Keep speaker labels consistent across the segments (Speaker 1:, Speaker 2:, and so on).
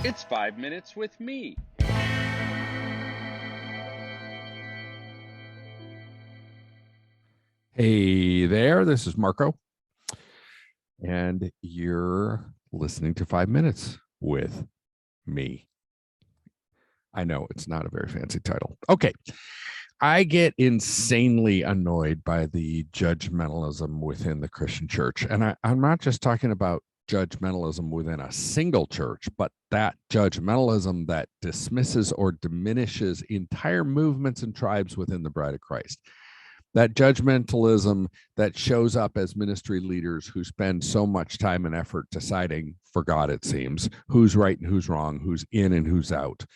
Speaker 1: It's 5 minutes with me.
Speaker 2: Hey there, this is Marko, and you're listening to 5 minutes with me. I know it's not a very fancy title. Okay. I get insanely annoyed by the judgmentalism within the Christian church. And I'm not just talking about judgmentalism within a single church, but that judgmentalism that dismisses or diminishes entire movements and tribes within the bride of Christ. That judgmentalism that shows up as ministry leaders who spend so much time and effort deciding, for God, it seems, who's right and who's wrong, who's in and who's out.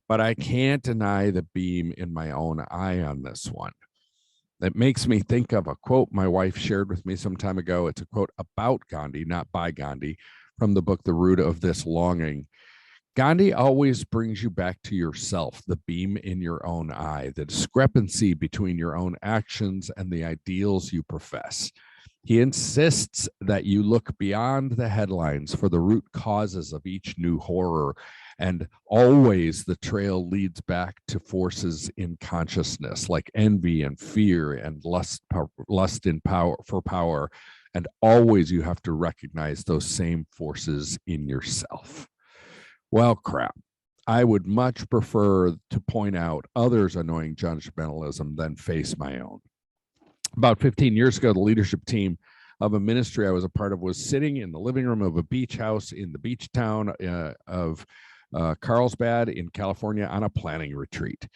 Speaker 2: But I can't deny the beam in my own eye on this one. It makes me think of a quote my wife shared with me some time ago. It's a quote about Gandhi, not by Gandhi, from the book The Root of This Longing. Gandhi always brings you back to yourself, the beam in your own eye, the discrepancy between your own actions and the ideals you profess. He insists that you look beyond the headlines for the root causes of each new horror, and always the trail leads back to forces in consciousness like envy and fear and lust in power for power, and always you have to recognize those same forces in yourself. Well, crap. I would much prefer to point out others' annoying judgmentalism than face my own. About 15 years ago, the leadership team of a ministry I was a part of was sitting in the living room of a beach house in the beach town of Carlsbad in California on a planning retreat.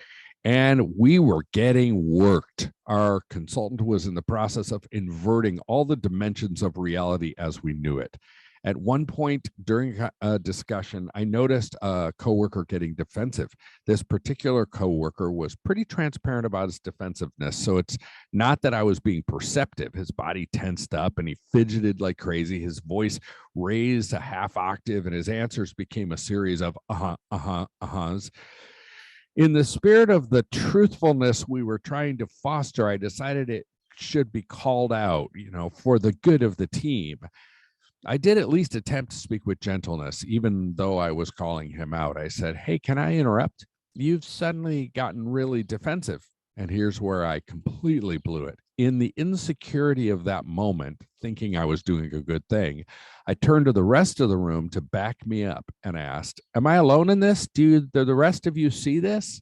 Speaker 2: And we were getting worked. Our consultant was in the process of inverting all the dimensions of reality as we knew it. At one point during a discussion, I noticed a coworker getting defensive. This particular coworker was pretty transparent about his defensiveness. So it's not that I was being perceptive. His body tensed up and he fidgeted like crazy. His voice raised a half octave and his answers became a series of uh-huh. In the spirit of the truthfulness we were trying to foster, I decided it should be called out, for the good of the team. I did at least attempt to speak with gentleness, even though I was calling him out. I said, "Hey, can I interrupt? You've suddenly gotten really defensive." And here's where I completely blew it. In the insecurity of that moment, thinking I was doing a good thing, I turned to the rest of the room to back me up and asked, "Am I alone in this? Do the rest of you see this?"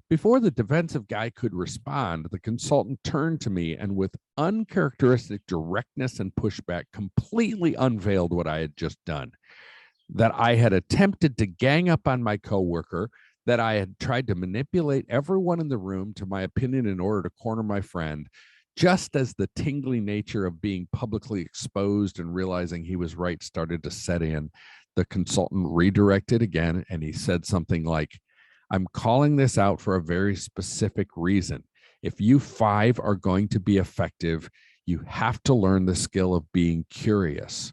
Speaker 2: Before the defensive guy could respond, the consultant turned to me and, with uncharacteristic directness and pushback, completely unveiled what I had just done. That I had attempted to gang up on my coworker, that I had tried to manipulate everyone in the room to my opinion in order to corner my friend. Just as the tingly nature of being publicly exposed and realizing he was right started to set in, the consultant redirected again and he said something like, "I'm calling this out for a very specific reason. If you five are going to be effective, you have to learn the skill of being curious."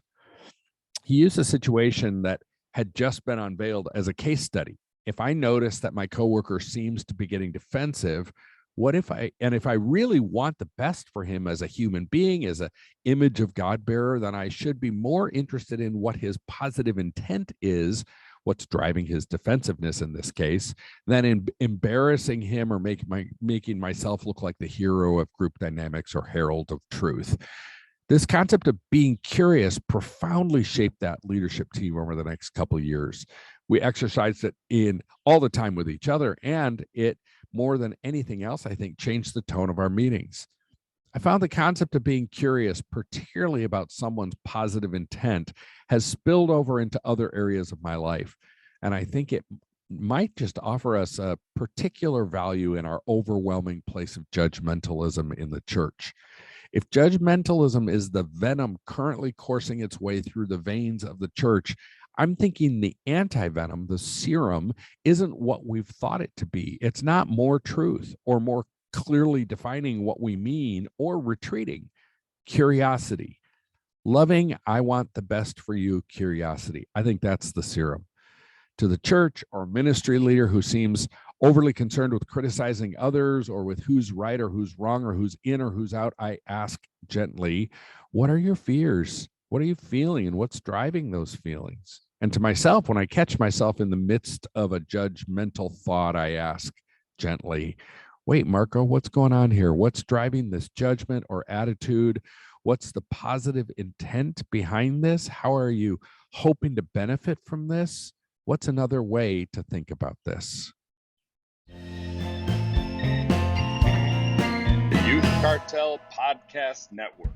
Speaker 2: He used a situation that had just been unveiled as a case study. If I notice that my coworker seems to be getting defensive, if I really want the best for him as a human being, as an image of God bearer, then I should be more interested in what his positive intent is, what's driving his defensiveness in this case, than in embarrassing him or making myself look like the hero of group dynamics or herald of truth. This concept of being curious profoundly shaped that leadership team over the next couple of years. We exercised it in all the time with each other, and it, more than anything else, I think, changed the tone of our meetings. I found the concept of being curious, particularly about someone's positive intent, has spilled over into other areas of my life. And I think it might just offer us a particular value in our overwhelming place of judgmentalism in the church. If judgmentalism is the venom currently coursing its way through the veins of the church, I'm thinking the anti-venom, the serum, isn't what we've thought it to be. It's not more truth or more clearly defining what we mean or retreating. Curiosity. Loving, I want the best for you, curiosity. I think that's the serum. To the church or ministry leader who seems overly concerned with criticizing others or with who's right or who's wrong or who's in or who's out, I ask gently, what are your fears? What are you feeling and what's driving those feelings? And to myself, when I catch myself in the midst of a judgmental thought, I ask gently, wait, Marko, what's going on here? What's driving this judgment or attitude? What's the positive intent behind this? How are you hoping to benefit from this? What's another way to think about this?
Speaker 1: The Youth Cartel Podcast Network.